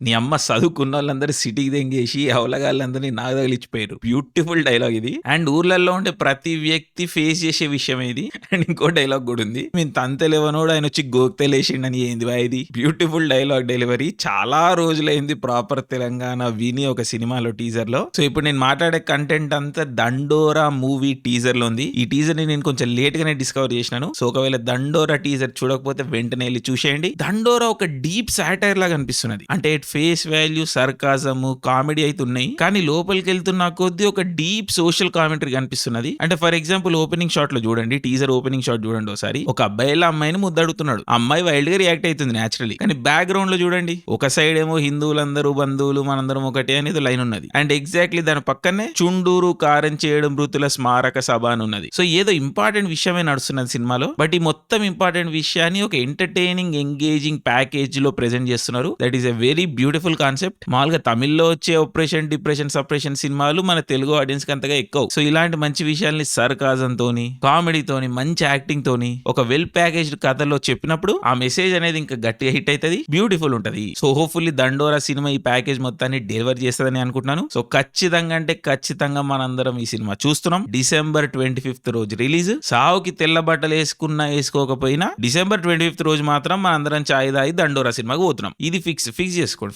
నీ అమ్మ చదువుకున్న వాళ్ళందరూ సిటీకి దెంగేసి అవలగాళ్ళందరినీ నాకు తగిలిచ్చిపోయారు. బ్యూటిఫుల్ డైలాగ్ ఇది. అండ్ ఊర్లలో ఉండే ప్రతి వ్యక్తి ఫేస్ చేసే విషయం ఇది. అండ్ ఇంకో డైలాగ్ కూడా ఉంది. మేము తంతెలేవనోడు ఆయన వచ్చి గోక్తెలేసిండని ఏంది వా ఇది. Beautiful dialogue delivery. చాలా రోజులైంది ప్రాపర్ తెలంగాణ విని ఒక సినిమాలో టీజర్ లో. సో ఇప్పుడు నేను మాట్లాడే కంటెంట్ అంతా దండోరా మూవీ టీజర్ లో ఉంది. ఈ టీజర్ ని నేను కొంచెం లేట్ గానే డిస్కవర్ చేసినాను. సో ఒకవేళ దండోరా టీజర్ చూడకపోతే వెంటనే వెళ్ళి చూసేయండి. దండోరా ఒక డీప్ సాటైర్ లాగా అనిపిస్తున్నది. అంటే ఫేస్ వాల్యూ, సర్కాజము, కామెడీ అయితే ఉన్నాయి. కానీ లోపలికి వెళ్తున్న కొద్దీ ఒక డీప్ సోషల్ కామెంటరీ కనిపిస్తున్నది. అంటే ఫర్ ఎగ్జాంపుల్ ఓపెనింగ్ షాట్ లో చూడండి, టీజర్ ఓపెనింగ్ షాట్ చూడండి ఒకసారి. ఒక అబ్బాయిల అమ్మాయిని ముద్దడుగుతున్నాడు. అమ్మాయి వైల్డ్ గా రియాక్ట్ అవుతుంది నేచురలీ. కానీ బ్యాక్గ్రౌండ్ లో చూడండి, ఒక సైడ్ ఏమో హిందువులందరూ బంధువులు మనందరం ఒకటే అనేది లైన్ ఉన్నది. అండ్ ఎగ్జాక్ట్లీ దాని పక్కనే చుండూరు కారం చేయడం మృతుల స్మారక సభ అని ఉన్నది. సో ఏదో ఇంపార్టెంట్ విషయమే నడుస్తున్నది సినిమాలో. బట్ ఈ మొత్తం ఇంపార్టెంట్ విషయాన్ని ఒక ఎంటర్టైనింగ్, ఎంగేజింగ్ ప్యాకేజ్ లో ప్రెజెంట్ చేస్తున్నారు. That is a very beautiful concept. మామూలుగా తమిళ్లో వచ్చే ఆపరేషన్, డిప్రెషన్, సపరేషన్ సినిమాలు మన తెలుగు ఆడియన్స్ కి అంతగా ఎక్కువ. సో ఇలాంటి మంచి విషయాల్ని సర్కాజం తోని, కామెడీతోని, మంచి యాక్టింగ్ తోని, ఒక వెల్ ప్యాకేజ్డ్ కథలో చెప్పినప్పుడు ఆ మెసేజ్ అనేది ఇంకా గట్టిగా హిట్ అవుతుంది, బ్యూటిఫుల్ ఉంటది. సో హోప్ఫుల్లీ దండోరా సినిమా ఈ ప్యాకేజ్ మొత్తాన్ని డెలివర్ చేస్తుందని అనుకుంటున్నాను. సో ఖచ్చితంగా అంటే ఖచ్చితంగా మనందరం ఈ సినిమా చూస్తున్నాం. December 25th రోజు రిలీజ్. సావుకి తెల్ల బట్టలు వేసుకున్నా వేసుకోకపోయినా December 25th రోజు మాత్రం మనందరం చాయ్ తాగి దండోరా సినిమాకి పోతున్నాం. ఇది ఫిక్స్ చేసుకోండి.